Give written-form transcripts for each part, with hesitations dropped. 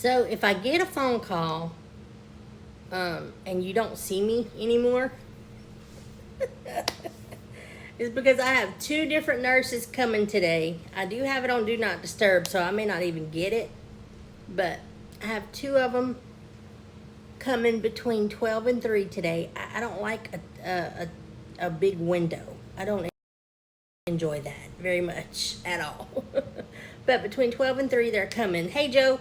So if I get a phone call and you don't see me anymore, it's because I have 2 different nurses coming today. I do have it on Do Not Disturb, so I may not even get it. But I have 2 of them coming between 12 and 3 today. I don't like a big window. I don't enjoy that very much at all. But between 12 and 3 they're coming. Hey Joe.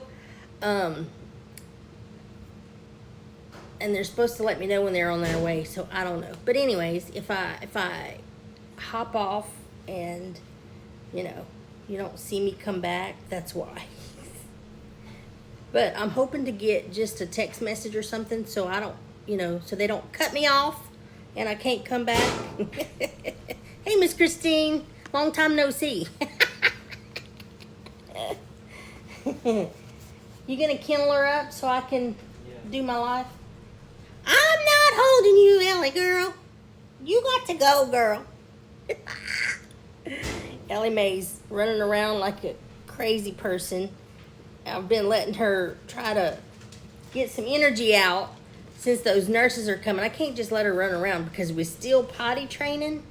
And they're supposed to let me know when they're on their way, so I don't know. But anyways, if I hop off and you don't see me come back, that's why. But I'm hoping to get just a text message or something, so I don't, so they don't cut me off and I can't come back. Hey, Miss Christine, long time no see. You gonna kennel her up so I can do my life? I'm not holding you, Ellie girl. You got to go, girl. Ellie Mae's running around like a crazy person. I've been letting her try to get some energy out since those nurses are coming. I can't just let her run around because we're still potty training.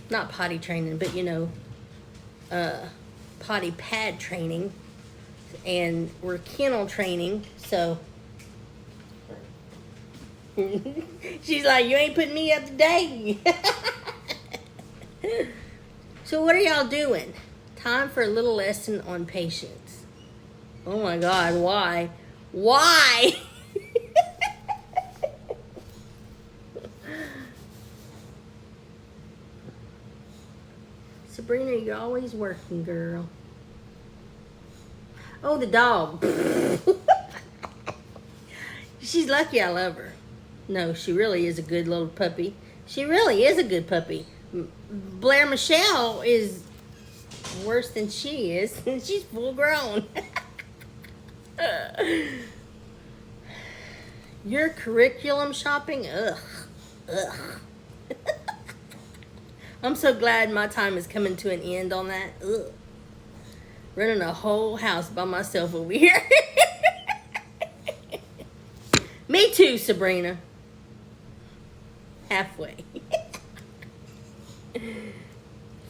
Not potty training, but potty pad training. And we're kennel training, so she's like, you ain't putting me up to date. So what are y'all doing? Time for a little lesson on patience. Oh my God, why? Why? Sabrina, you're always working, girl. Oh, the dog. She's lucky I love her. No, she really is a good little puppy. She really is a good puppy. Blair Michelle is worse than she is. She's full grown. Your curriculum shopping? Ugh. I'm so glad my time is coming to an end on that. Ugh. Running a whole house by myself over here. Me too, Sabrina. Halfway.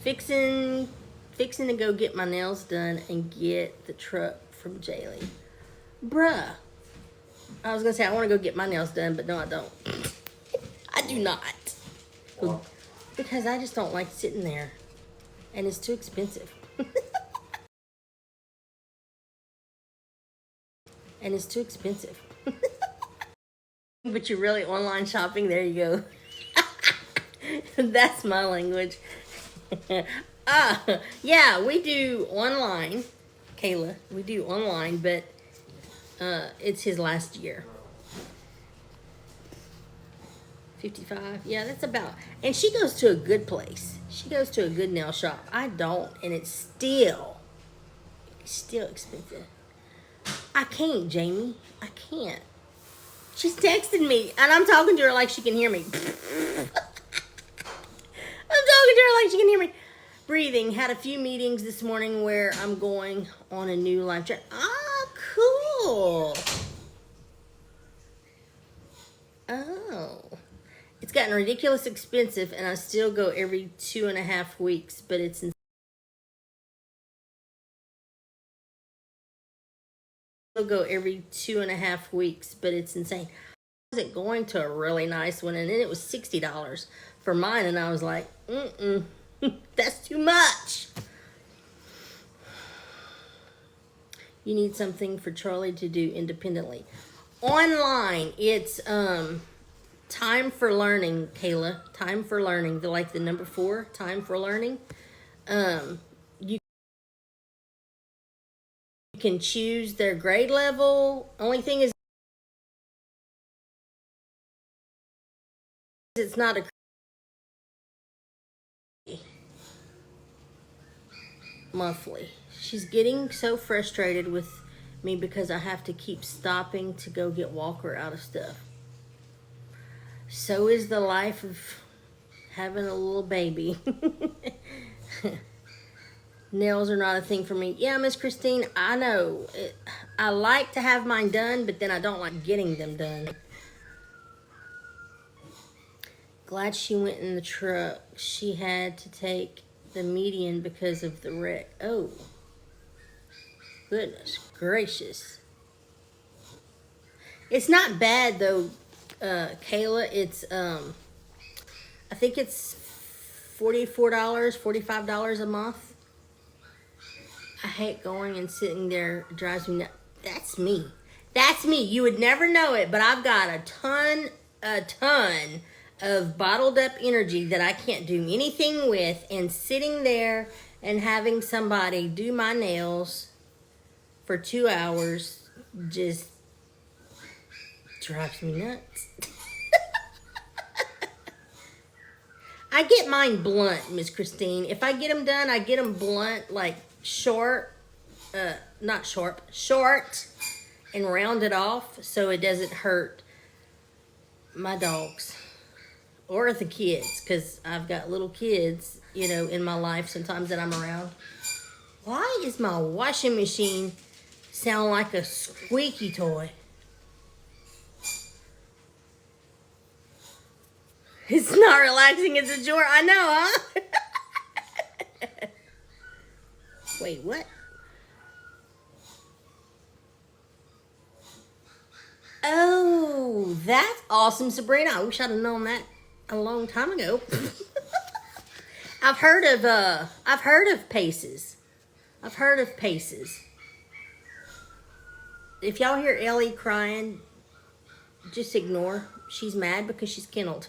Fixing to go get my nails done and get the truck from Jaylee. Bruh. I was gonna say I want to go get my nails done, but no, I don't. I do not. Wow. Because I just don't like sitting there. And it's too expensive. And it's too expensive. But you're really online shopping, there you go. That's my language. Yeah, we do online. Kayla, we do online, but it's his last year. 55, yeah, that's about. And she goes to a good place. She goes to a good nail shop. I don't, and it's still expensive. I can't, Jamie. I can't. She's texting me, and I'm talking to her like she can hear me. I'm talking to her like she can hear me. Breathing. Had a few meetings this morning where I'm going on a new life journey. Ah, cool. Oh. It's gotten ridiculous expensive, and I still go every 2.5 weeks, but it's go every 2.5 weeks, but it's insane. I wasn't going to a really nice one, and then it was $60 for mine, and I was like, that's too much. You need something for Charlie to do independently. Online, it's Time for Learning, Kayla. Time for Learning. They're like the number 4, Time for Learning. You can choose their grade level. Only thing is, it's not a monthly. She's getting so frustrated with me because I have to keep stopping to go get Walker out of stuff. So is the life of having a little baby. Nails are not a thing for me. Yeah, Miss Christine, I know. I like to have mine done, but then I don't like getting them done. Glad she went in the truck. She had to take the median because of the wreck. Oh, goodness gracious. It's not bad though, Kayla. It's I think it's $44, $45 a month. I hate going and sitting there. It drives me nuts. That's me. That's me. You would never know it, but I've got a ton of bottled up energy that I can't do anything with, and sitting there and having somebody do my nails for 2 hours just drives me nuts. I get mine blunt, Miss Christine. If I get them done, I get them blunt, like short, short, and round it off so it doesn't hurt my dogs or the kids, because I've got little kids, you know, in my life sometimes that I'm around. Why is my washing machine sound like a squeaky toy? It's not relaxing, it's a chore. I know, huh? Wait, what? Oh, that's awesome, Sabrina. I wish I'd have known that a long time ago. I've heard of paces. I've heard of paces. If y'all hear Ellie crying, just ignore. She's mad because she's kenneled.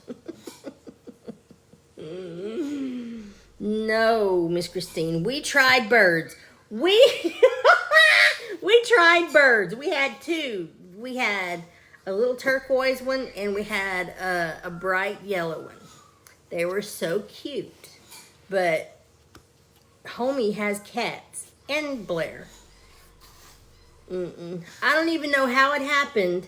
No, Miss Christine. We tried birds. We tried birds. We had two. We had a little turquoise one and we had a bright yellow one. They were so cute. But Homie has cats and Blair. I don't even know how it happened,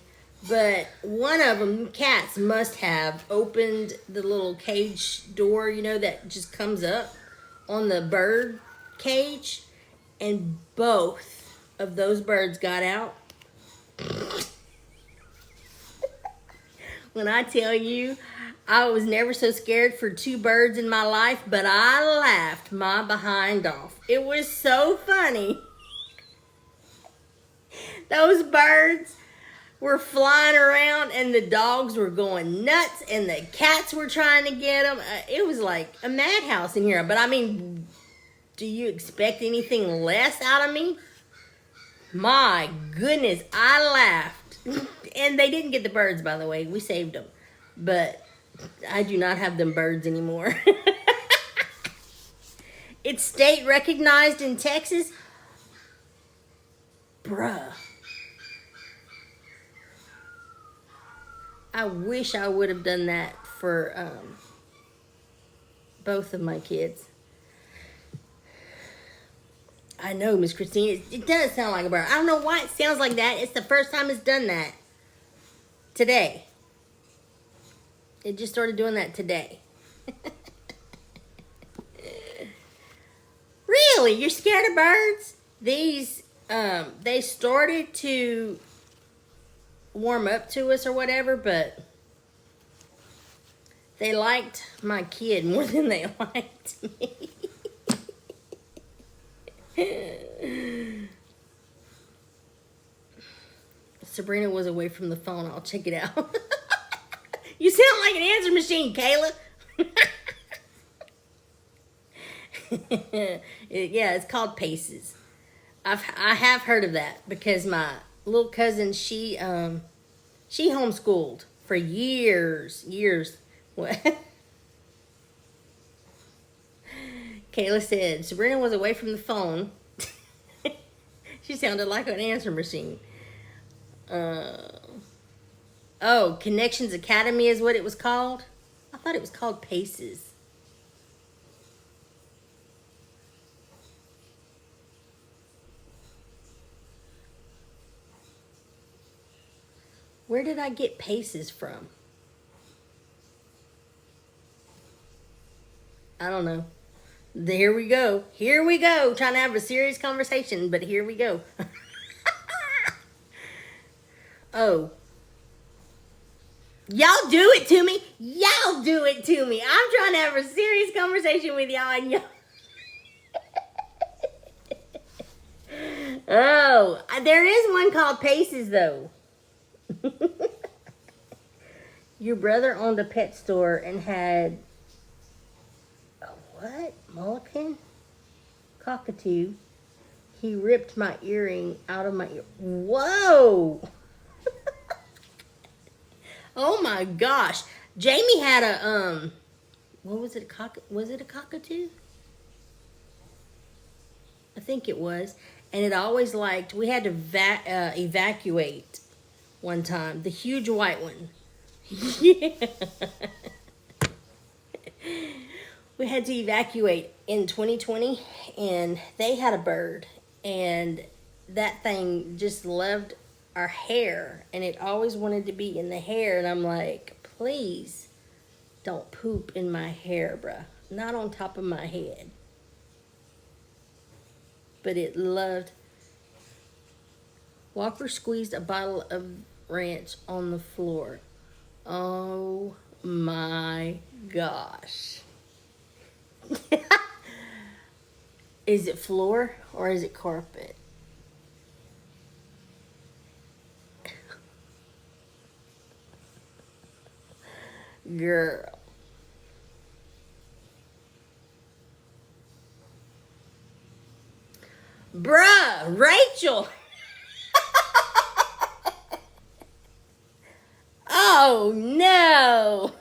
but one of them, cats, must have opened the little cage door, you know, that just comes up on the bird cage, and both of those birds got out. When I tell you, I was never so scared for two birds in my life, but I laughed my behind off. It was so funny. Those birds were flying around and the dogs were going nuts and the cats were trying to get them. It was like a madhouse in here. But I mean, do you expect anything less out of me? My goodness, I laughed. And they didn't get the birds, by the way. We saved them. But I do not have them birds anymore. It's state recognized in Texas. Bruh. I wish I would have done that for both of my kids. I know, Miss Christine, it does sound like a bird. I don't know why it sounds like that. It's the first time it's done that. Today. It just started doing that today. Really? You're scared of birds? These, they started to warm up to us or whatever, but they liked my kid more than they liked me. Sabrina was away from the phone. I'll check it out. You sound like an answer machine, Kayla. Yeah, it's called Paces. I have heard of that because my little cousin, she homeschooled for years. What? Kayla said Sabrina was away from the phone. She sounded like an answer machine. Oh, Connections Academy is what it was called? I thought it was called Paces. Where did I get Paces from? I don't know. Here we go. Here we go. Trying to have a serious conversation, but here we go. Oh. Y'all do it to me. Y'all do it to me. I'm trying to have a serious conversation with y'all and y'all. Oh, there is one called Paces though. Your brother owned a pet store and had a what? Mulligan? Cockatoo. He ripped my earring out of my ear. Whoa! Oh my gosh. Jamie had a what was it? Was it a cockatoo? I think it was. And it always liked, we had to evacuate one time. The huge white one. Yeah. We had to evacuate in 2020 and they had a bird. And that thing just loved our hair. And it always wanted to be in the hair. And I'm like, please don't poop in my hair, bruh. Not on top of my head. But it loved. Walker squeezed a bottle of ranch on the floor. Oh my gosh. Is it floor or is it carpet? Girl. Bruh, Rachel. Oh no.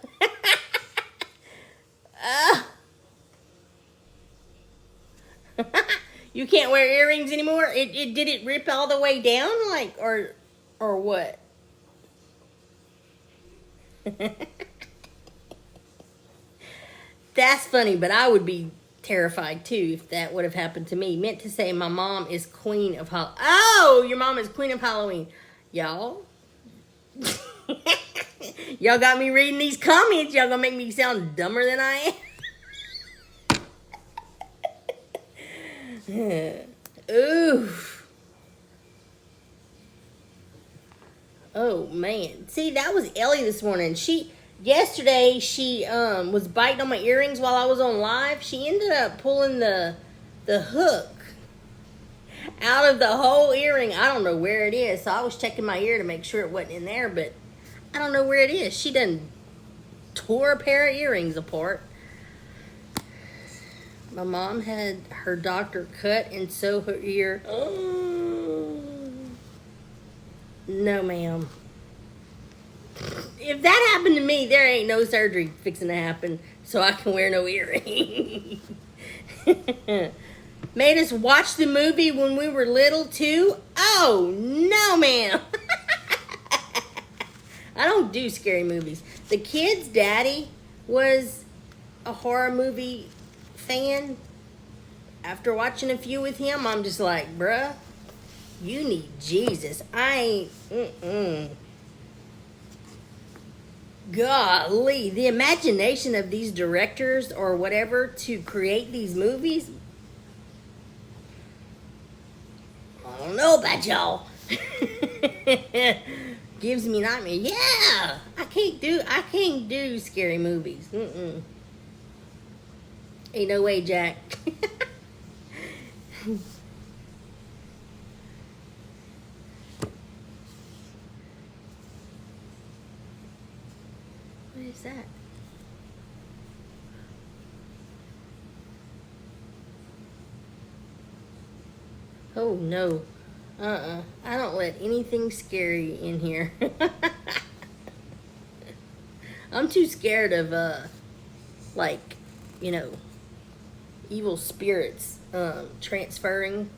You can't wear earrings anymore? It did it rip all the way down like or what? That's funny, but I would be terrified too if that would have happened to me. Meant to say my mom is queen of Halloween. Oh, your mom is queen of Halloween. Y'all. Y'all got me reading these comments. Y'all gonna make me sound dumber than I am. Oof. Oh man. See, that was Ellie this morning. Yesterday she was biting on my earrings while I was on live. She ended up pulling the hook out of the whole earring. I don't know where it is. So I was checking my ear to make sure it wasn't in there, but I don't know where it is. She done tore a pair of earrings apart. My mom had her doctor cut and sew her ear. Oh. No, ma'am. If that happened to me, there ain't no surgery fixing to happen so I can wear no earring. Made us watch the movie when we were little too. Oh, no, ma'am. I don't do scary movies. The kid's daddy was a horror movie fan. After watching a few with him, I'm just like, bruh, you need Jesus. I ain't, Golly, the imagination of these directors or whatever to create these movies. I don't know about y'all. Gives me nightmare. Yeah, I can't do scary movies. Ain't no way, Jack. What is that? Oh no. I don't let anything scary in here. I'm too scared of like, evil spirits transferring.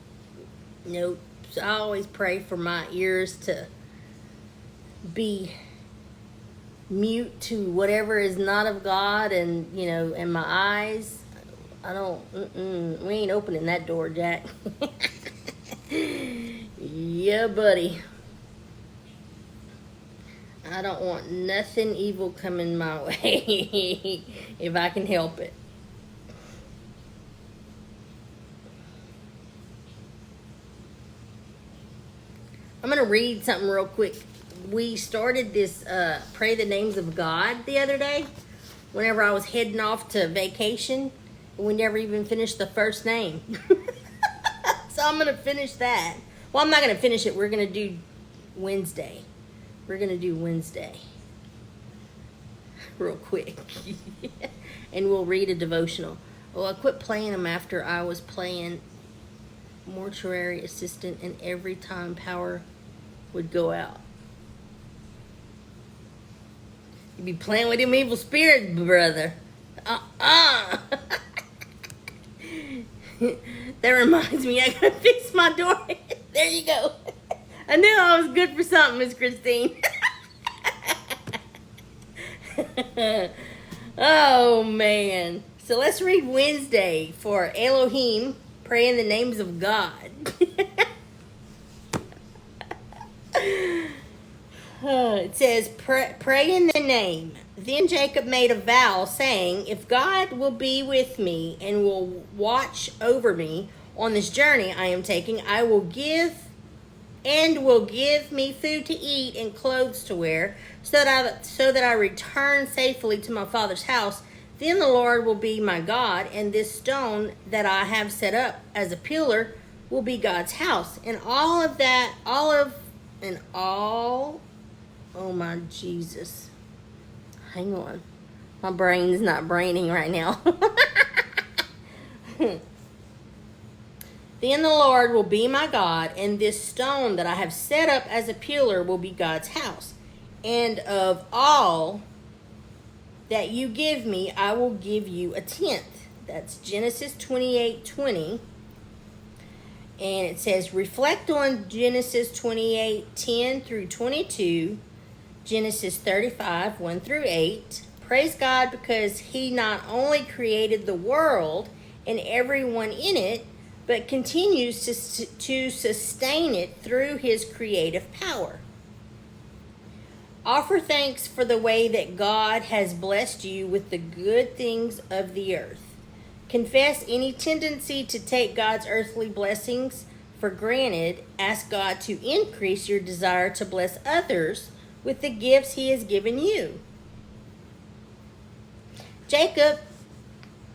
Nope. So I always pray for my ears to be mute to whatever is not of God, and and my eyes. I don't. We ain't opening that door, Jack. Yeah, buddy. I don't want nothing evil coming my way if I can help it. I'm going to read something real quick we started this Pray the Names of God the other day whenever I was heading off to vacation. And we never even finished the first name. So I'm going to finish that. Well, I'm not going to finish it. We're going to do Wednesday. We're going to do Wednesday. Real quick. And we'll read a devotional. Well, I quit playing them after I was playing mortuary assistant, and every time power would go out. You'd be playing with them evil spirits, brother. That reminds me, I gotta fix my door. There you go. I knew I was good for something, Miss Christine. Oh, man. So let's read Wednesday for Elohim, pray in the names of God. It says, pray in the name. Then Jacob made a vow, saying, if God will be with me and will watch over me on this journey I am taking, I will give me food to eat and clothes to wear, so that I return safely to my father's house. Then the Lord will be my God, and this stone that I have set up as a pillar will be God's house. And oh my Jesus. Hang on. My brain's not braining right now. Then the Lord will be my God, and this stone that I have set up as a pillar will be God's house. And of all that you give me, I will give you a tenth. That's Genesis 28:20. And it says, reflect on Genesis 28:10 through 22, Genesis 35, 1 through 8. Praise God because he not only created the world and everyone in it, but continues to sustain it through his creative power. Offer thanks for the way that God has blessed you with the good things of the earth. Confess any tendency to take God's earthly blessings for granted. Ask God to increase your desire to bless others with the gifts he has given you. Jacob,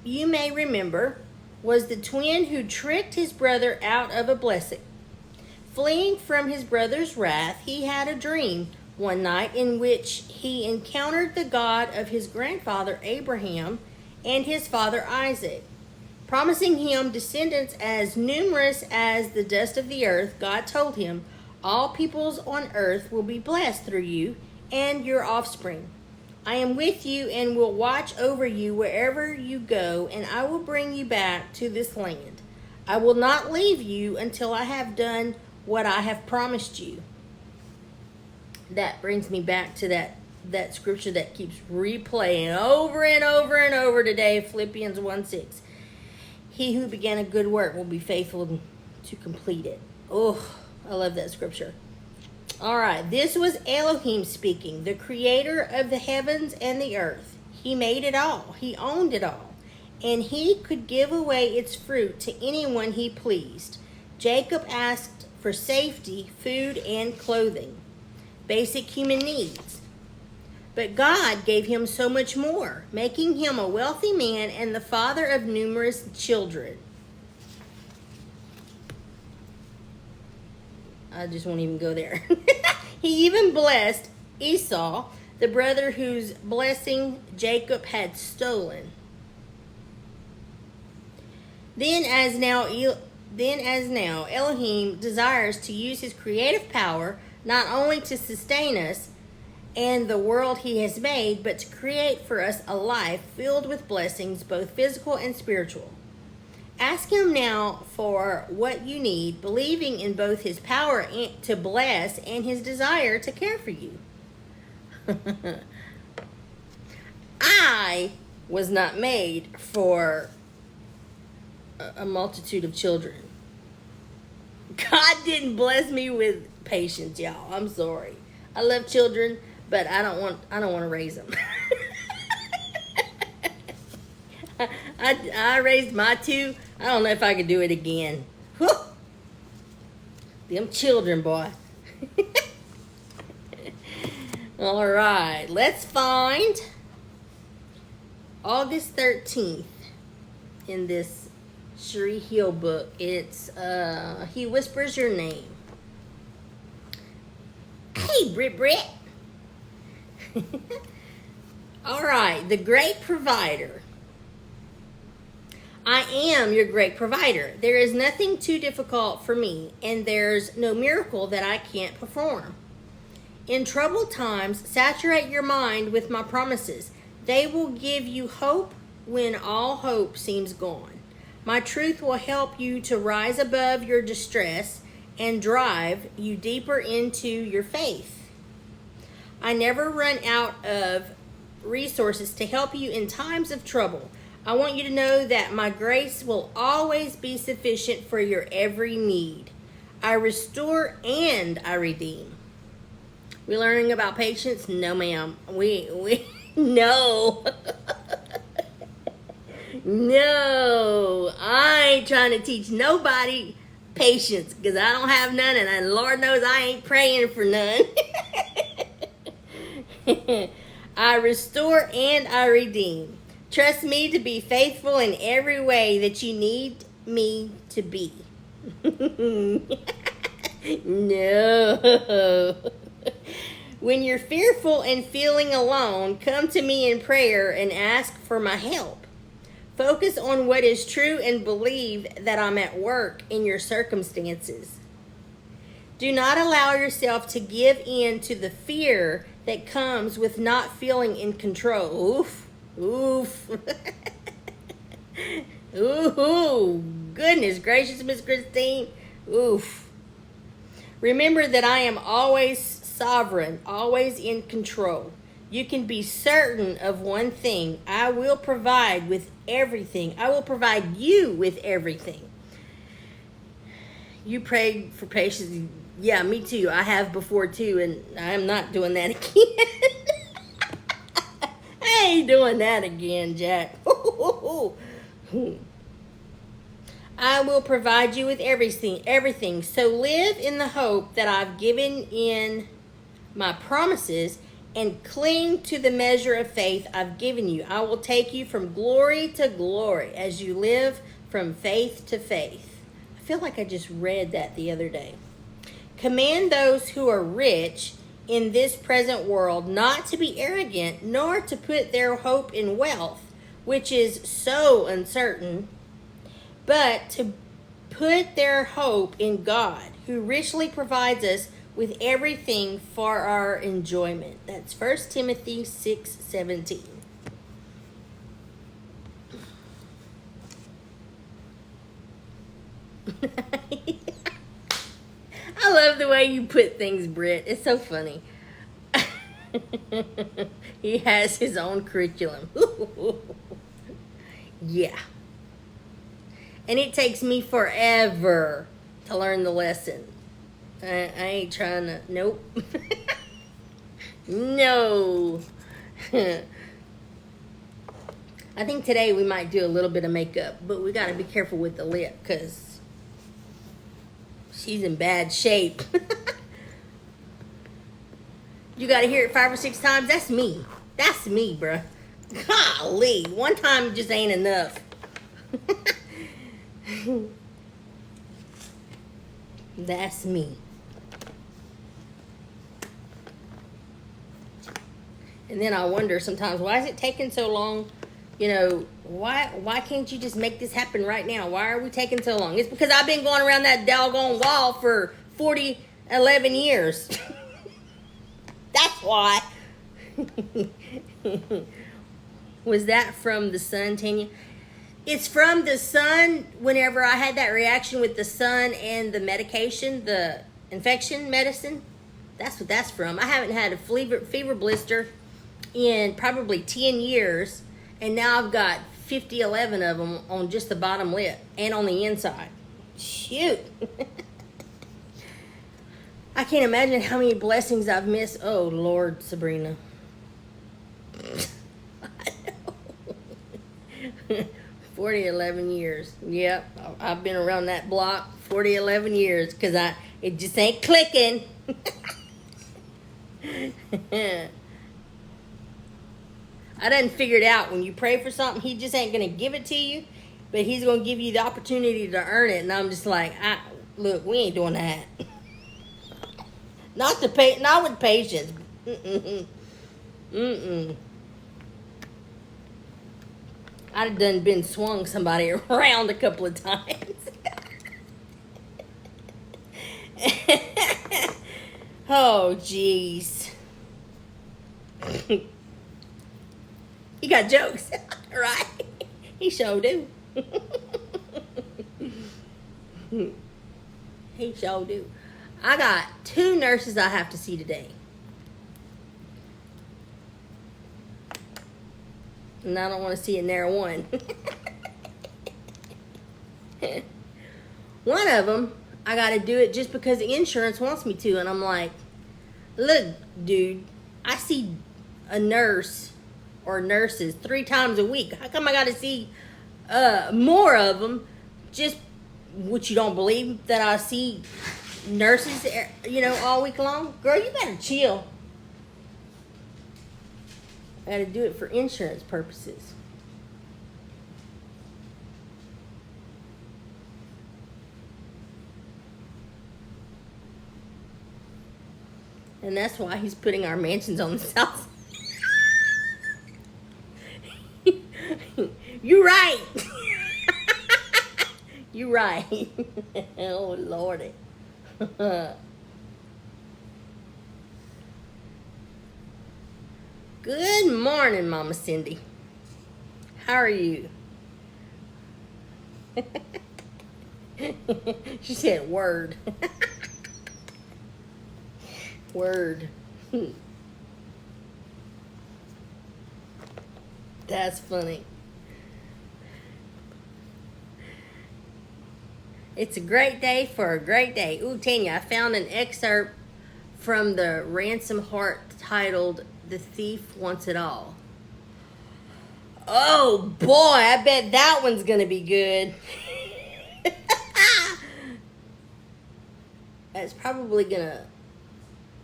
you may remember, was the twin who tricked his brother out of a blessing. Fleeing from his brother's wrath, he had a dream one night in which he encountered the God of his grandfather Abraham and his father Isaac. Promising him descendants as numerous as the dust of the earth, God told him, all peoples on earth will be blessed through you and your offspring. I am with you and will watch over you wherever you go, and I will bring you back to this land. I will not leave you until I have done what I have promised you. That brings me back to that scripture that keeps replaying over and over and over today, Philippians 1:6. He who began a good work will be faithful to complete it. Oh, I love that scripture. All right, this was Elohim speaking, the creator of the heavens and the earth. He made it all. He owned it all. And he could give away its fruit to anyone he pleased. Jacob asked for safety, food, and clothing, basic human needs. But God gave him so much more, making him a wealthy man and the father of numerous children. I just won't even go there. He even blessed Esau, the brother whose blessing Jacob had stolen. Then as now, Elohim desires to use his creative power not only to sustain us and the world he has made, but to create for us a life filled with blessings, both physical and spiritual. Ask him now for what you need, believing in both his power to bless and his desire to care for you. I was not made for a multitude of children. God didn't bless me with patience, y'all. I'm sorry. I love children, but I don't want to raise them. I raised my two. I don't know if I could do it again. Whew. Them children, boy. All right, let's find August 13th in this Sheree Hill book. It's He Whispers Your Name. Hey, Brit. All right, the great provider. I am your great provider. There is nothing too difficult for me, and there's no miracle that I can't perform. In troubled times, saturate your mind with my promises. They will give you hope when all hope seems gone. My truth will help you to rise above your distress and drive you deeper into your faith. I never run out of resources to help you in times of trouble. I want you to know that my grace will always be sufficient for your every need. I restore and I redeem. We learning about patience? No, ma'am. We no. No. I ain't trying to teach nobody patience because I don't have none, and Lord knows I ain't praying for none. I restore and I redeem. Trust me to be faithful in every way that you need me to be. No. When you're fearful and feeling alone, come to me in prayer and ask for my help. Focus on what is true and believe that I'm at work in your circumstances. Do not allow yourself to give in to the fear that comes with not feeling in control. Oof. Ooh, goodness gracious, Miss Christine. Oof. Remember that I am always sovereign, always in control. You can be certain of one thing. I will provide with everything. I will provide you with everything. You prayed for patience. Yeah, me too. I have before too, and I am not doing that again. I ain't doing that again, Jack. I will provide you with everything. So live in the hope that I've given in my promises and cling to the measure of faith I've given you. I will take you from glory to glory as you live from faith to faith. I feel like I just read that the other day. Command those who are rich in this present world not to be arrogant, nor to put their hope in wealth, which is so uncertain, but to put their hope in God, who richly provides us with everything for our enjoyment. That's 1 Timothy 6:17. I love the way you put things, Britt. It's so funny. He has his own curriculum. Yeah. And it takes me forever to learn the lesson. I ain't trying to. Nope. No. I think today we might do a little bit of makeup, but we got to be careful with the lip because she's in bad shape. You got to hear it 5 or 6 times. That's me. That's me, bruh. Golly. One time just ain't enough. That's me. And then I wonder sometimes, why is it taking so long? You know, why can't you just make this happen right now? Why are we taking so long? It's because I've been going around that doggone wall for 11 years. That's why. Was that from the sun, Tanya? It's from the sun. Whenever I had that reaction with the sun and the medication, the infection medicine, that's what that's from. I haven't had a fever blister in probably 10 years, and now I've got 11 of them on just the bottom lip and on the inside. Shoot. I can't imagine how many blessings I've missed. Oh, Lord, Sabrina. I know. 11 years. Yep, I've been around that block 11 years because it just ain't clicking. I done figured out when you pray for something, he just ain't gonna give it to you, but he's gonna give you the opportunity to earn it. And I'm just like, look, we ain't doing that. Not with patience. Mm-mm. Mm-mm. I'd done been swung somebody around a couple of times. Oh, jeez. He got jokes, right? He sure do. He sure do. I got 2 nurses I have to see today. And I don't want to see a narrow one. One of them, I got to do it just because the insurance wants me to. And I'm like, look, dude, I see a nurse or nurses 3 times a week. How come I got to see more of them? Just what, you don't believe that I see nurses, all week long? Girl, you better chill. I gotta do it for insurance purposes. And that's why he's putting our mansions on the south side. You're right. You're right. Oh, Lordy. Good morning, Mama Cindy. How are you? She said, word. Word. That's funny. It's a great day for a great day. Ooh, Tanya, I found an excerpt from the Ransom Heart titled "The Thief Wants It All." Oh boy, I bet that one's gonna be good. That's probably gonna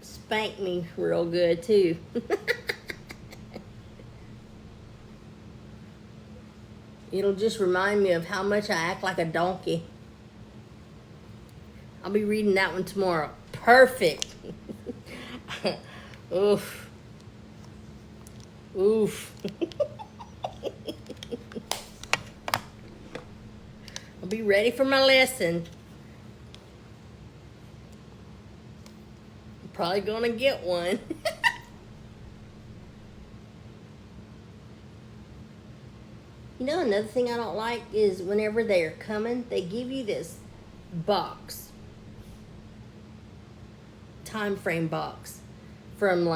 spank me real good too. It'll just remind me of how much I act like a donkey. I'll be reading that one tomorrow. Perfect. Oof. Oof. I'll be ready for my lesson. I'm probably gonna get one. Another thing I don't like is whenever they are coming, they give you this box. Time frame box. From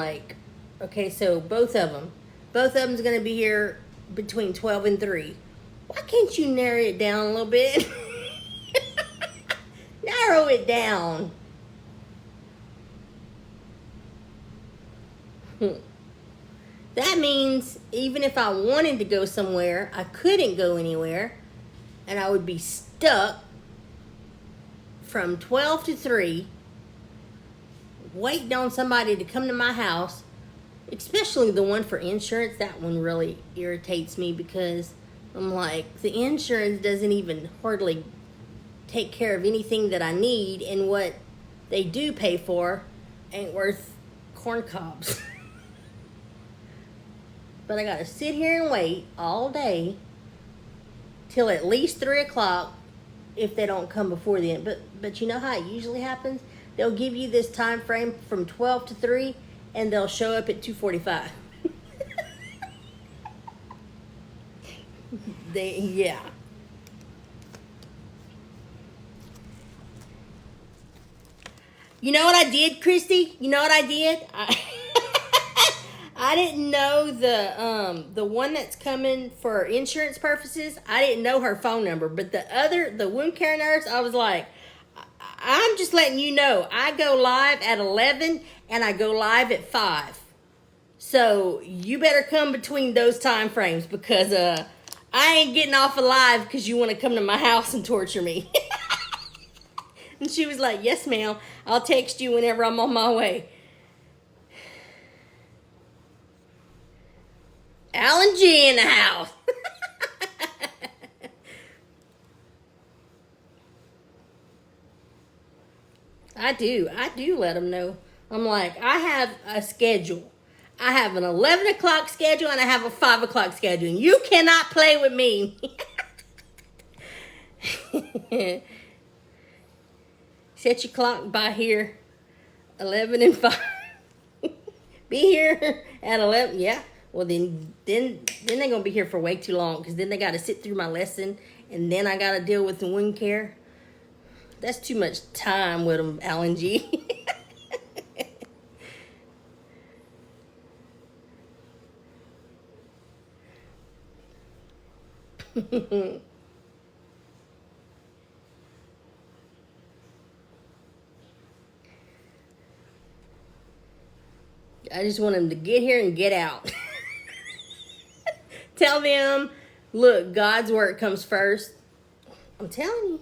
okay, so both of them's going to be here between 12 and 3. Why can't you narrow it down a little bit? Narrow it down. That means even if I wanted to go somewhere, I couldn't go anywhere, and I would be stuck from 12 to 3 waiting on somebody to come to my house, especially the one for insurance. That one really irritates me because I'm like, the insurance doesn't even hardly take care of anything that I need, and what they do pay for ain't worth corn cobs. But I gotta sit here and wait all day till at least 3 o'clock if they don't come before then. But you know how it usually happens? They'll give you this time frame from 12 to 3, and they'll show up at 2:45. Yeah. You know what I did, Christy? You know what I did? I didn't know the one that's coming for insurance purposes. I didn't know her phone number, but the wound care nurse, I was like, I'm just letting you know, I go live at 11 and I go live at 5. So you better come between those time frames because I ain't getting off of live because you want to come to my house and torture me. And she was like, yes, ma'am. I'll text you whenever I'm on my way. Alan G in the house. I do let them know. I'm like, I have a schedule. I have an 11 o'clock schedule and I have a 5 o'clock schedule. And you cannot play with me. Set your clock by here, 11 and 5. Be here at 11. Yeah. Well, then they're gonna be here for way too long because then they got to sit through my lesson and then I got to deal with the wound care. That's too much time with them, Alan G. I just want them to get here and get out. Tell them, look, God's work comes first. I'm telling you.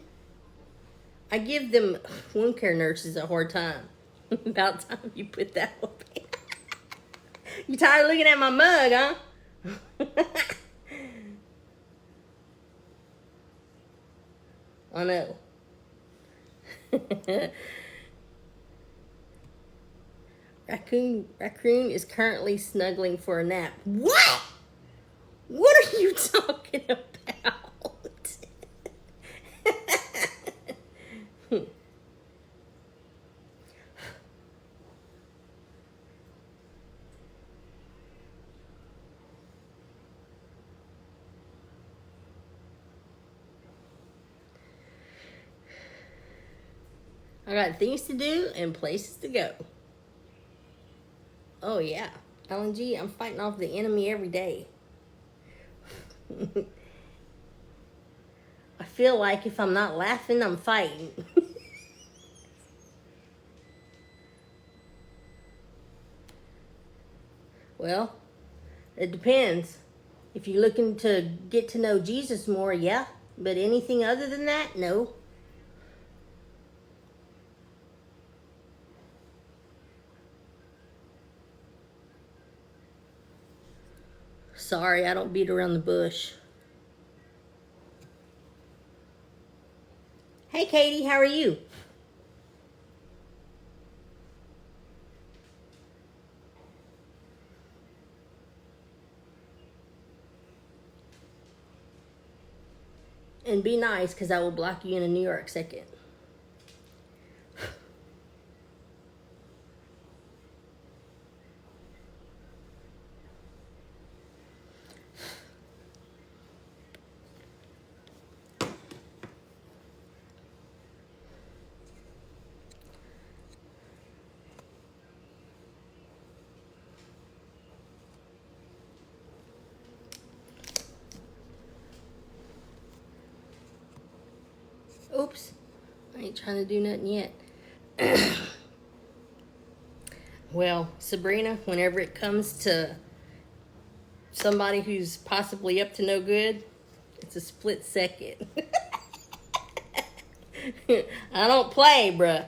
I give them wound care nurses a hard time. About time you put that up. You tired of looking at my mug, huh? I know. Raccoon is currently snuggling for a nap. What? What are you talking about? I got things to do and places to go. Oh yeah, Alan G, I'm fighting off the enemy every day. I feel like if I'm not laughing, I'm fighting. Well, it depends. If you're looking to get to know Jesus more, yeah. But anything other than that, no. Sorry, I don't beat around the bush. Hey, Katie, how are you? And be nice, because I will block you in a New York second. Oops, I ain't trying to do nothing yet. Well, Sabrina, whenever it comes to somebody who's possibly up to no good, it's a split second. I don't play, bruh.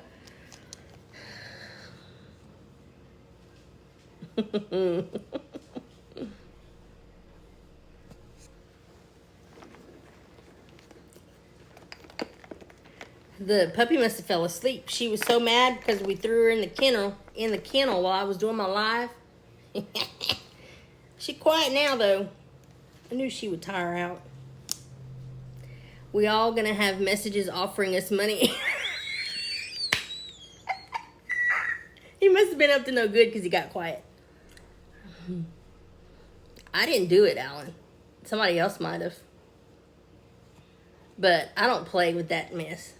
The puppy must have fell asleep. She was so mad because we threw her in the kennel while I was doing my live. She quiet now though. I knew she would tire out. We all gonna have messages offering us money. He must have been up to no good because he got quiet. I didn't do it, Alan. Somebody else might have. But I don't play with that mess.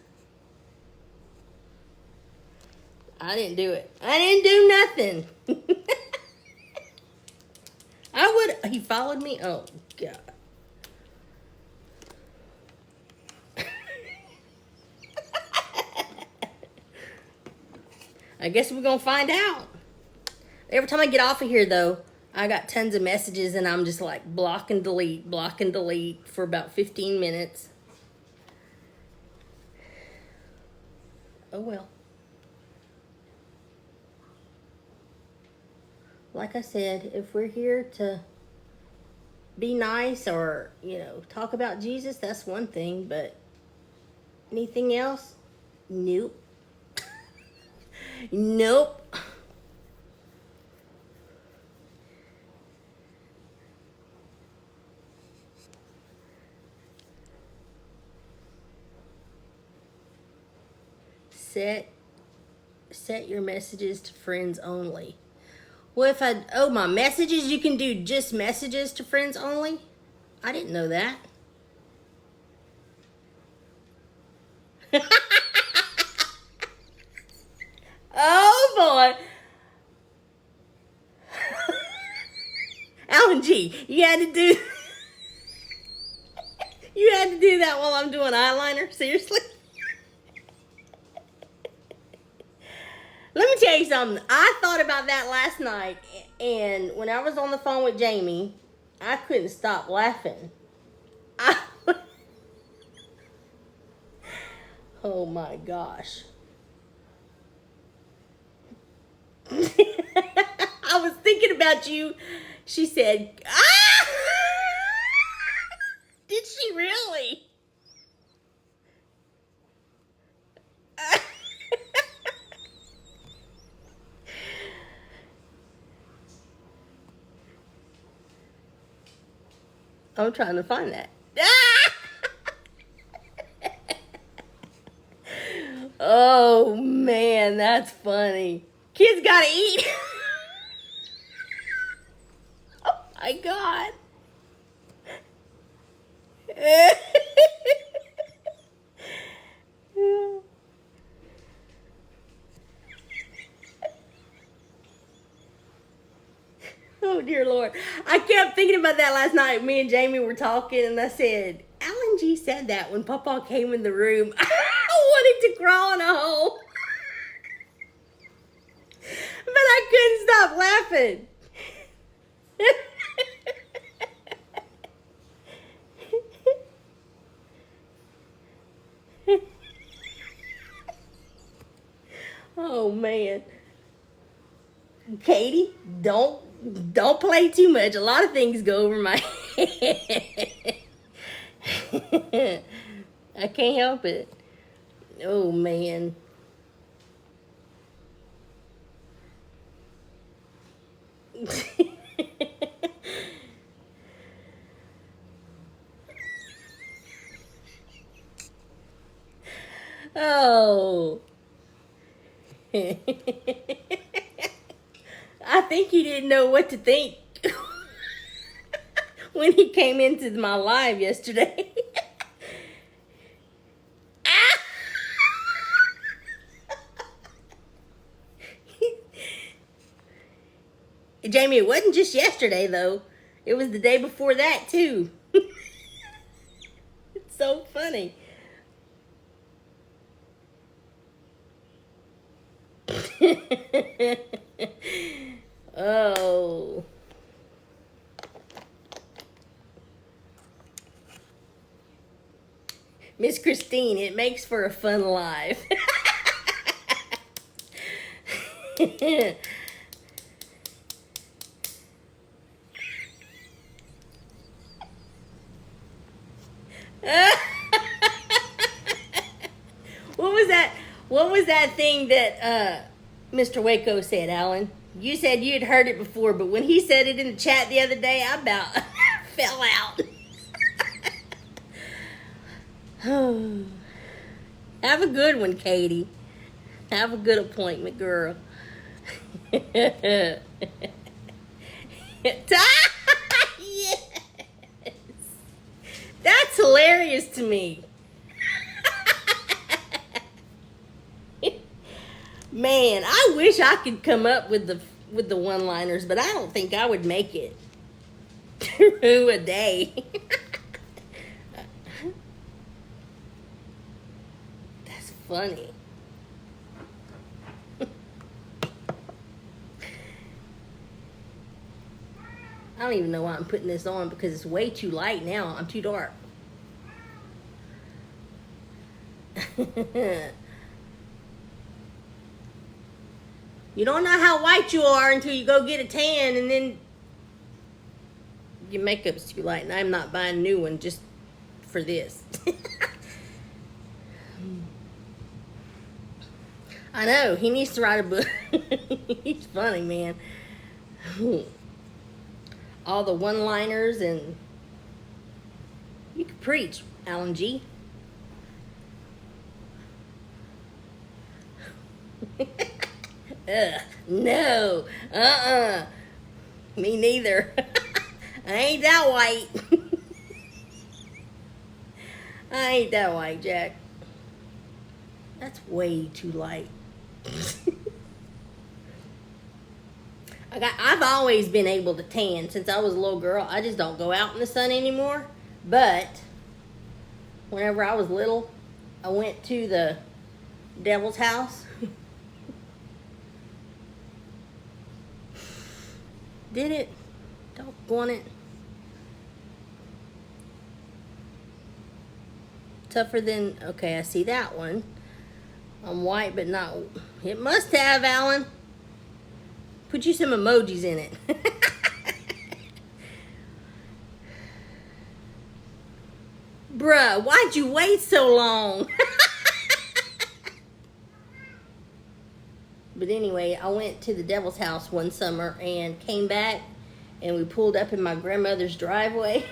I didn't do it. I didn't do nothing. He followed me? Oh, God. I guess we're going to find out. Every time I get off of here, though, I got tons of messages, and I'm just like block and delete for about 15 minutes. Oh, well. Like I said, if we're here to be nice or, talk about Jesus, that's one thing, but anything else? Nope. Nope. Set your messages to friends only. Well, my messages, you can do just messages to friends only? I didn't know that. Oh boy. Alan G, you had to do that while I'm doing eyeliner? Seriously? Let me tell you something. I thought about that last night, and when I was on the phone with Jamie, I couldn't stop laughing. Oh my gosh. I was thinking about you. She said, ah! Did she really? I'm trying to find that. Oh man, that's funny. Kids gotta eat. Oh my god. Oh dear Lord. I kept thinking about that last night. Me and Jamie were talking and I said, Alan G said that when Papa came in the room. I wanted to crawl in a hole. But I couldn't stop laughing. Oh man. Katie, don't play too much. A lot of things go over my head. I can't help it. Oh man. Oh. I think he didn't know what to think when he came into my live yesterday. Jamie, it wasn't just yesterday though. It was the day before that too. It's so funny. Oh. Miss Christine, it makes for a fun live. What was that thing that Mr. Waco said, Alan? You said you'd heard it before, but when he said it in the chat the other day, I about fell out. Have a good one, Katie. Have a good appointment, girl. Yes. That's hilarious to me. Man, I wish I could come up with the one-liners, but I don't think I would make it through a day. That's funny. I don't even know why I'm putting this on because it's way too light now. I'm too dark. You don't know how white you are until you go get a tan and then your makeup's too light, and I'm not buying a new one just for this. I know, he needs to write a book. He's funny, man. All the one-liners, and you can preach, Alan G. No. Me neither. I ain't that white. I ain't that white, Jack. That's way too light. I've always been able to tan since I was a little girl. I just don't go out in the sun anymore. But whenever I was little, I went to the devil's house. Did it? Don't want it. Tougher than, okay, I see that one. I'm white, but not, it must have, Alan. Put you some emojis in it. Bruh, why'd you wait so long? But anyway, I went to the devil's house one summer and came back, and we pulled up in my grandmother's driveway.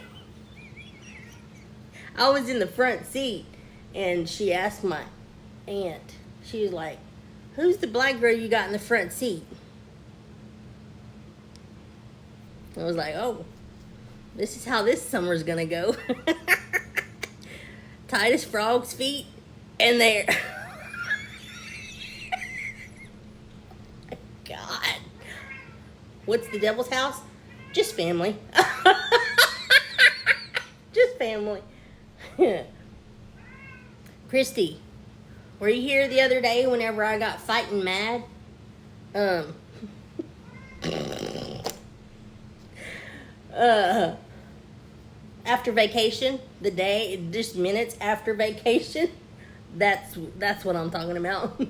I was in the front seat, and she asked my aunt, she was like, "Who's the black girl you got in the front seat?" I was like, "Oh, this is how this summer's gonna go." Tight as frog's feet, and there. God. What's the devil's house? Just family. Just family. Christy, were you here the other day whenever I got fighting mad? After vacation, the day, just minutes after vacation, that's what I'm talking about.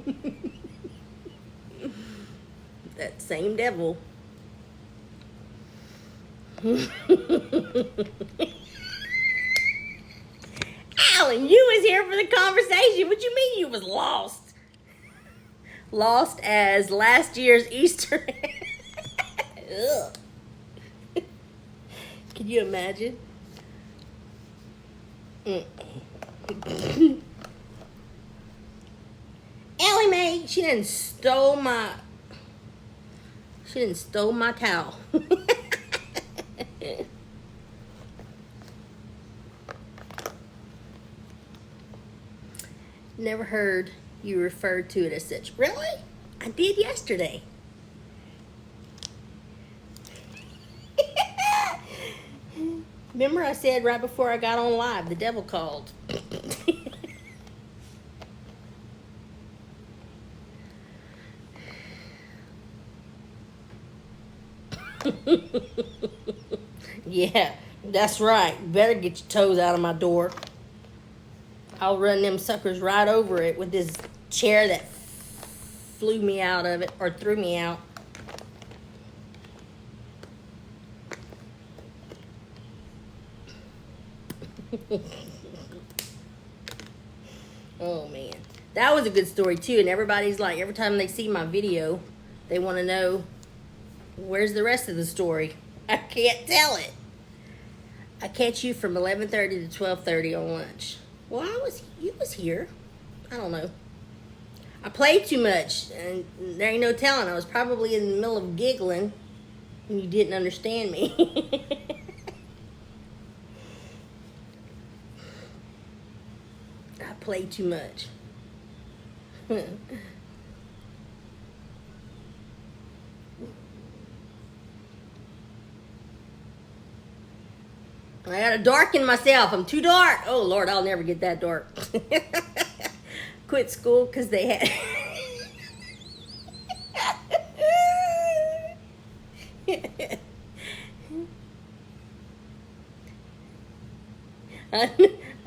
That same devil. Alan, you was here for the conversation. What you mean you was lost? Lost as last year's Easter. Ugh. Can you imagine? Ellie Mae, she done stole my towel. Never heard you refer to it as such. Really? I did yesterday. Remember I said right before I got on live, the devil called. Yeah, that's right. Better get your toes out of my door. I'll run them suckers right over it with this chair that flew me out of it, or threw me out. Oh man, that was a good story too. And everybody's like, every time they see my video, they want to know, where's the rest of the story? I can't tell it. I catch you from 11:30 to 12:30 on lunch. Well, you was here. I don't know. I played too much, and there ain't no telling. I was probably in the middle of giggling, and you didn't understand me. I played too much. I gotta darken myself. I'm too dark. Oh Lord, I'll never get that dark. Quit school because they had.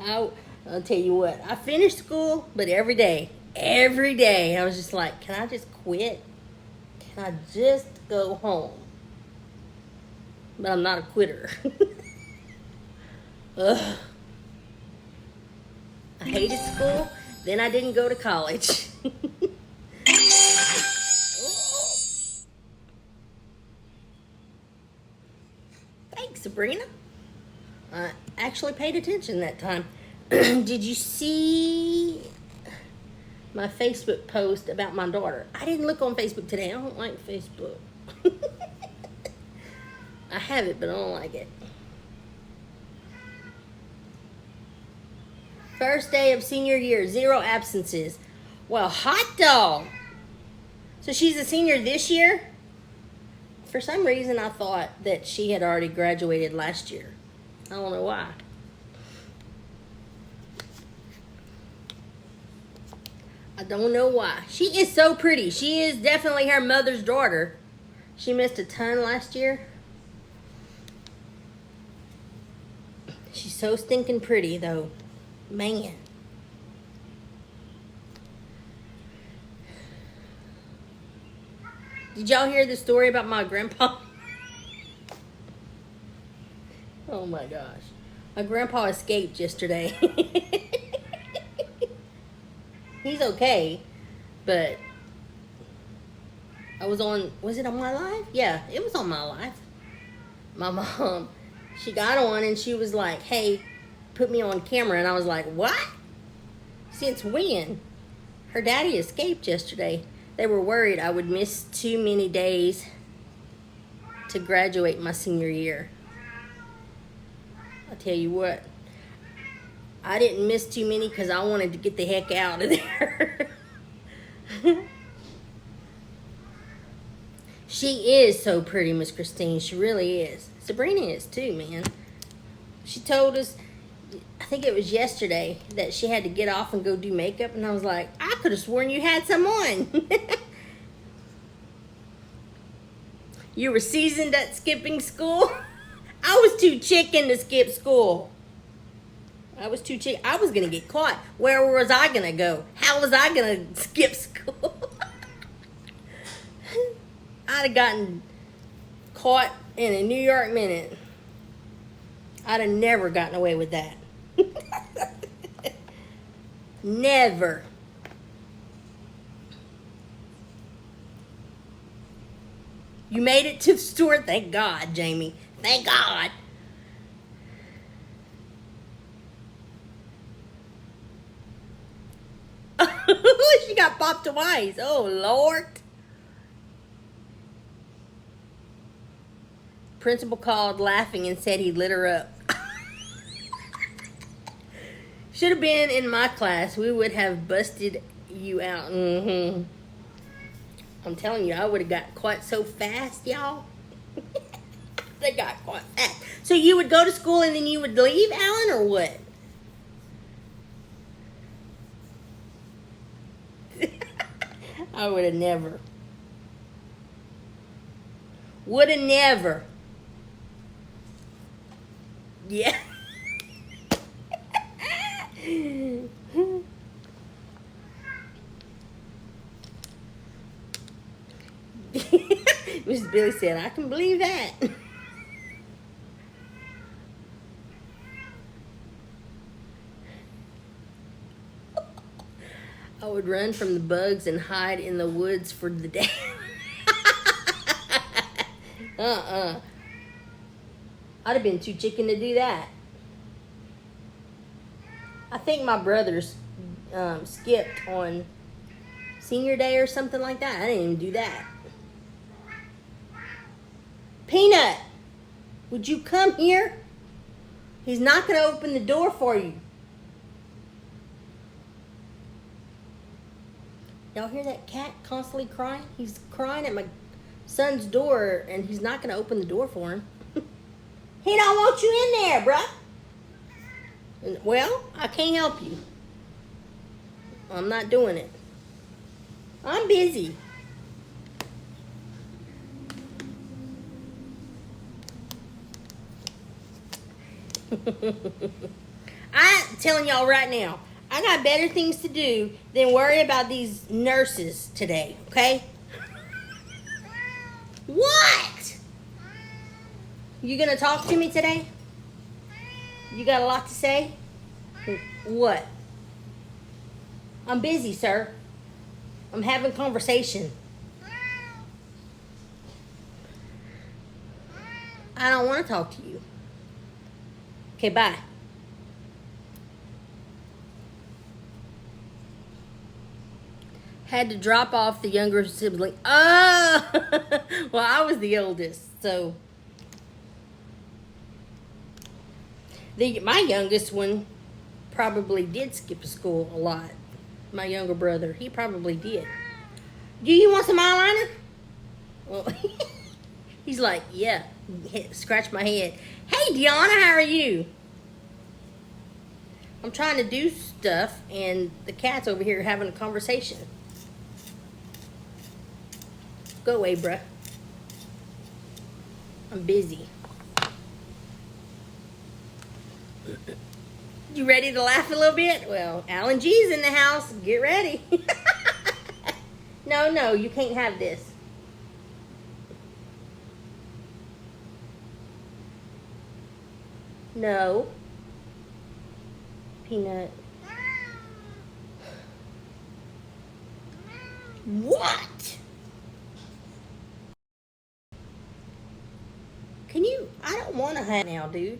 I'll tell you what. I finished school, but every day, I was just like, can I just quit? Can I just go home? But I'm not a quitter. Ugh. I hated school. Then I didn't go to college. Thanks, Sabrina. I actually paid attention that time. Did you see my Facebook post about my daughter? I didn't look on Facebook today. I don't like Facebook. I have it, but I don't like it. First day of senior year, 0 absences. Well, hot dog. So she's a senior this year? For some reason, I thought that she had already graduated last year. I don't know why. I don't know why. She is so pretty. She is definitely her mother's daughter. She missed a ton last year. She's so stinking pretty, though. Man. Did y'all hear the story about my grandpa? Oh my gosh. My grandpa escaped yesterday. He's okay, but was it on my live? Yeah, it was on my live. My mom, she got on and she was like, hey, put me on camera. And I was like, what? Since when? Her daddy escaped yesterday. They were worried I would miss too many days to graduate my senior year. I'll tell you what, I didn't miss too many because I wanted to get the heck out of there. She is so pretty, Miss Christine. She really is. Sabrina is too, man. She told us, I think it was yesterday, that she had to get off and go do makeup. And I was like, I could have sworn you had some on. You were seasoned at skipping school? I was too chicken to skip school. I was too chicken. I was going to get caught. Where was I going to go? How was I going to skip school? I'd have gotten caught in a New York minute. I'd have never gotten away with that. Never. You made it to the store? Thank God, Jamie. Thank God. She got popped twice. Oh, Lord. Principal called laughing and said he lit her up. Should have been in my class. We would have busted you out. I'm telling you, I would have got caught so fast, y'all. They got caught fast. So you would go to school and then you would leave, Alan, or what? I would have never. Would have never. Yeah. Mrs. Billy said, I can believe that. I would run from the bugs and hide in the woods for the day. I'd have been too chicken to do that. I think my brothers skipped on senior day or something like that. I didn't even do that. Peanut, would you come here? He's not going to open the door for you. Y'all hear that cat constantly crying? He's crying at my son's door, and he's not going to open the door for him. He don't want you in there, bruh. Well, I can't help you. I'm not doing it. I'm busy. I'm telling y'all right now, I got better things to do than worry about these nurses today, okay? What? You gonna talk to me today? You got a lot to say? What? I'm busy, sir. I'm having conversation. I don't want to talk to you. Okay, bye. Had to drop off the younger sibling. Oh! Well, I was the oldest, so. My youngest one probably did skip school a lot. My younger brother, he probably did. Do you want some eyeliner? Well, he's like, yeah. Scratch my head. Hey, Deanna, how are you? I'm trying to do stuff, and the cat's over here having a conversation. Go away, bruh. I'm busy. You ready to laugh a little bit? Well, Alan G's in the house. Get ready. No, you can't have this. No. Peanut. What? Can you? I don't want to have now, dude.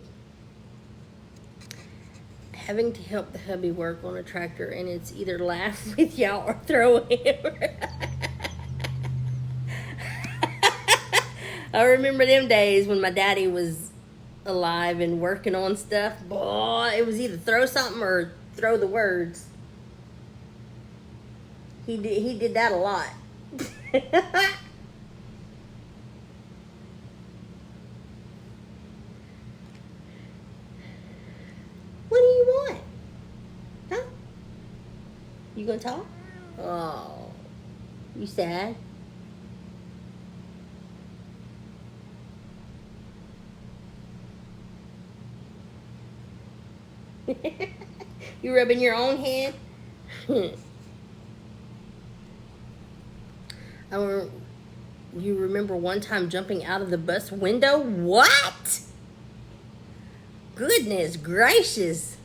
Having to help the hubby work on a tractor, and it's either laugh with y'all or throw him. I remember them days when my daddy was alive and working on stuff. Boy, it was either throw something or throw the words. He did that a lot. What do you want? Huh? You gonna talk? Oh, you sad? You rubbing your own head? You remember one time jumping out of the bus window? What? Goodness gracious.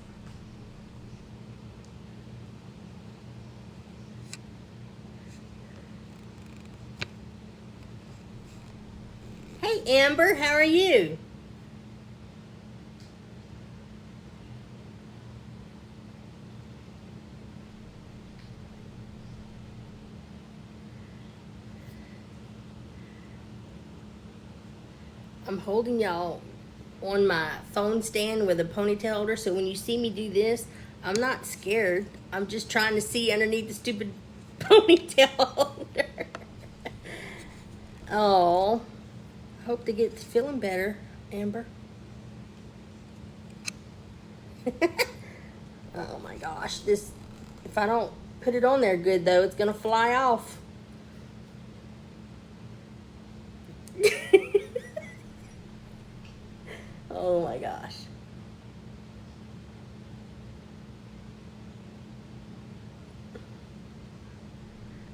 Hey, Amber, how are you? I'm holding y'all on my phone stand with a ponytail holder, so when you see me do this, I'm not scared. I'm just trying to see underneath the stupid ponytail holder. Oh, hope to get feeling better, Amber. Oh my gosh, this, if I don't put it on there good though, it's gonna fly off. Oh my gosh.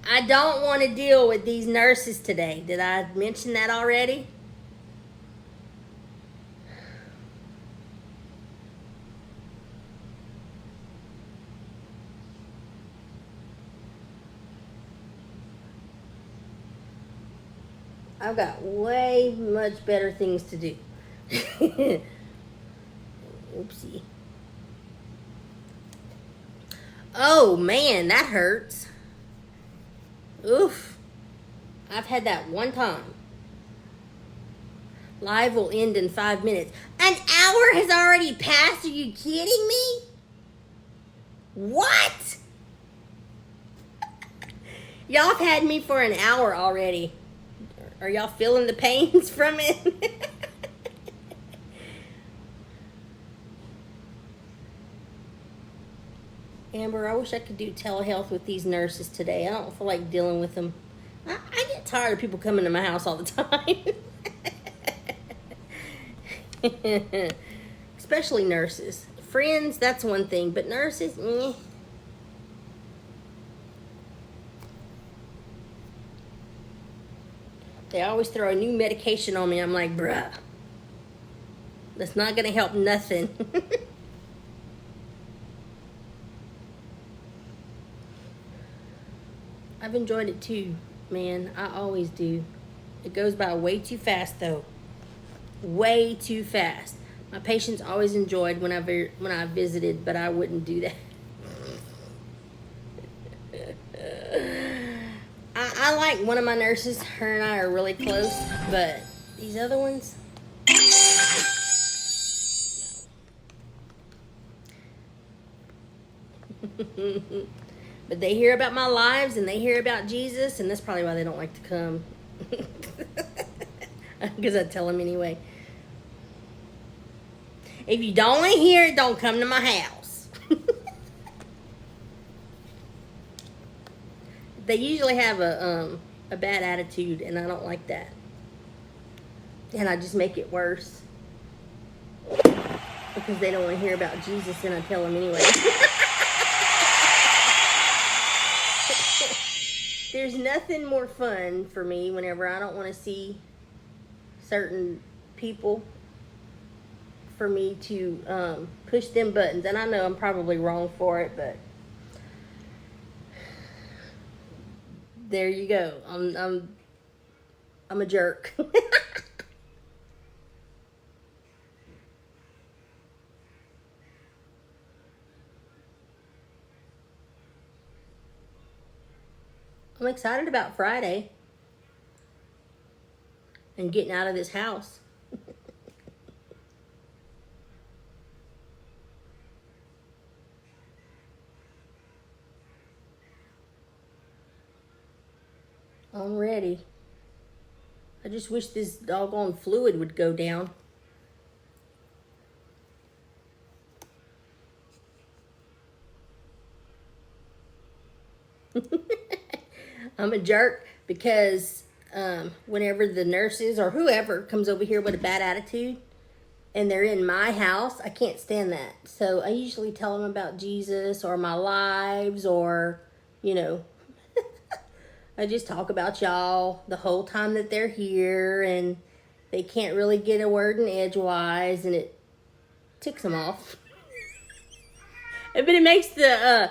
I don't want to deal with these nurses today. Did I mention that already? I've got way much better things to do. Oopsie. Oh man, that hurts. Oof. I've had that one time. Live will end in 5 minutes. An hour has already passed? Are you kidding me? What? Y'all have had me for an hour already. Are y'all feeling the pains from it? Amber, I wish I could do telehealth with these nurses today. I don't feel like dealing with them. I get tired of people coming to my house all the time. Especially nurses. Friends, that's one thing, but nurses, eh. They always throw a new medication on me. I'm like, bruh. That's not going to help nothing. I've enjoyed it too, man. I always do. It goes by way too fast, though. Way too fast. My patients always enjoyed when I visited, but I wouldn't do that. I like one of my nurses. Her and I are really close, but these other ones. But they hear about my lives and they hear about Jesus, and that's probably why they don't like to come. Because I tell them anyway. If you don't want to hear it, don't come to my house. They usually have a bad attitude, and I don't like that. And I just make it worse. Because they don't want to hear about Jesus, and I tell them anyway. There's nothing more fun for me whenever I don't want to see certain people for me to push them buttons. And I know I'm probably wrong for it, but there you go. I'm a jerk. I'm excited about Friday and getting out of this house. I'm ready. I just wish this doggone fluid would go down. I'm a jerk because whenever the nurses or whoever comes over here with a bad attitude and they're in my house, I can't stand that. So I usually tell them about Jesus or my lives or, you know, I just talk about y'all the whole time that they're here, and they can't really get a word in edgewise, and it ticks them off. But it makes the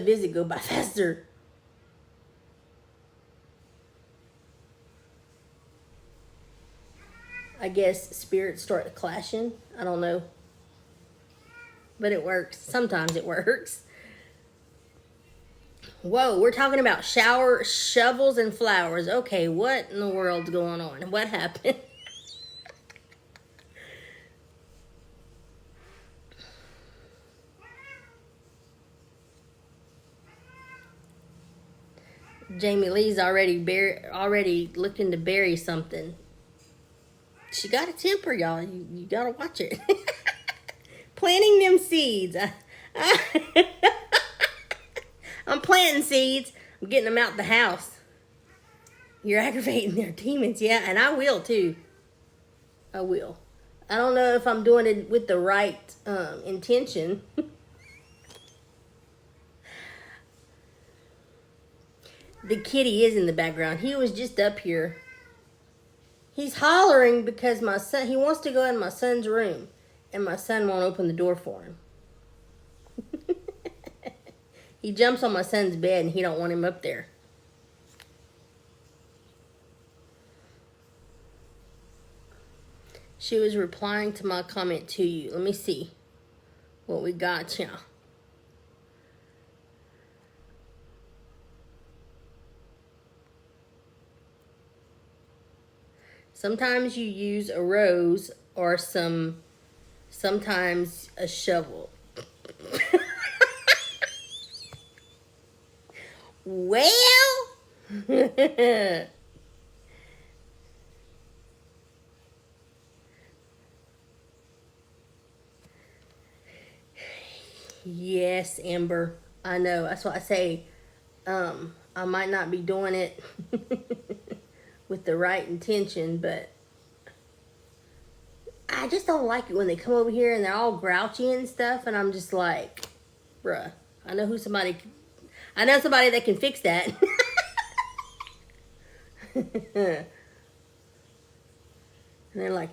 visit go by faster. I guess spirits start clashing. I don't know. But it works. Sometimes it works. Whoa, we're talking about shower shovels and flowers. Okay, what in the world's going on? What happened? Jamie Lee's already looking to bury something. She got a temper, y'all. You gotta watch it. Planting them seeds. I'm planting seeds. I'm getting them out the house. You're aggravating their demons. Yeah, and I will too. I will. I don't know if I'm doing it with the right intention. The kitty is in the background. He was just up here. He's hollering because my son, he wants to go in my son's room, and my son won't open the door for him. He jumps on my son's bed, and he don't want him up there. She was replying to my comment to you. Let me see what we got here. Sometimes you use a rose or sometimes a shovel. Well, yes, Amber. I know. That's why I say I might not be doing it with the right intention, but I just don't like it when they come over here and they're all grouchy and stuff, and I'm just like, bruh, I know somebody that can fix that. And they're like,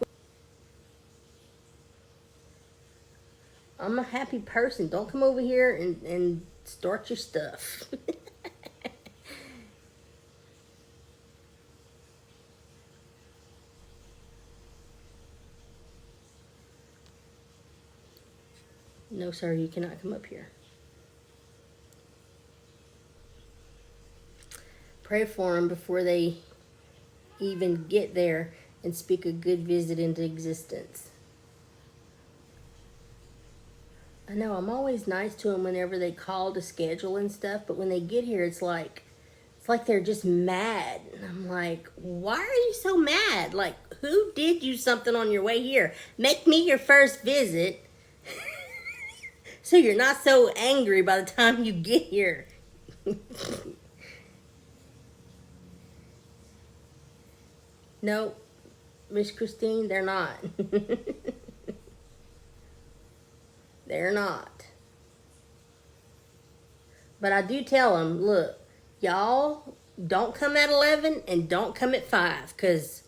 I'm a happy person. Don't come over here and start your stuff. No, sir, you cannot come up here. Pray for them before they even get there and speak a good visit into existence. I know, I'm always nice to them whenever they call to schedule and stuff, but when they get here, it's like they're just mad. And I'm like, why are you so mad? Like, who did you something on your way here? Make me your first visit so you're not so angry by the time you get here. No, Miss Christine, they're not. They're not. But I do tell them, look, y'all don't come at 11 and don't come at 5, because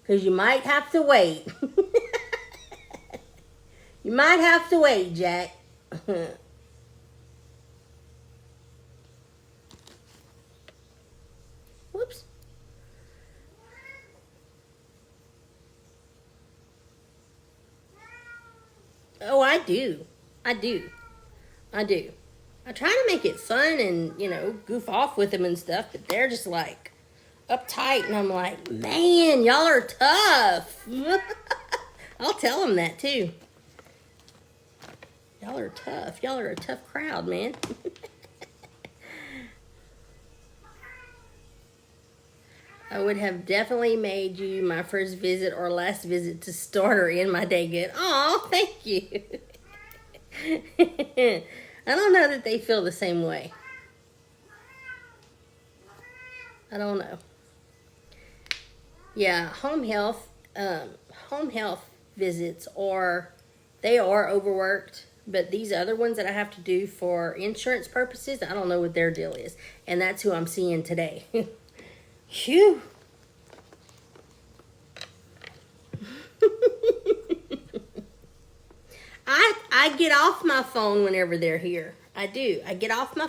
you might have to wait. You might have to wait, Jack. Whoops. Oh, I do. I do. I do. I try to make it fun and, goof off with them and stuff, but they're just like uptight, and I'm like, man, y'all are tough. I'll tell them that too. Y'all are tough. Y'all are a tough crowd, man. I would have definitely made you my first visit or last visit to start or end my day good. Aw, thank you. I don't know that they feel the same way. I don't know. Yeah, home health visits they are overworked, but these other ones that I have to do for insurance purposes, I don't know what their deal is. And that's who I'm seeing today. Phew. I get off my phone whenever they're here. I do. I get off my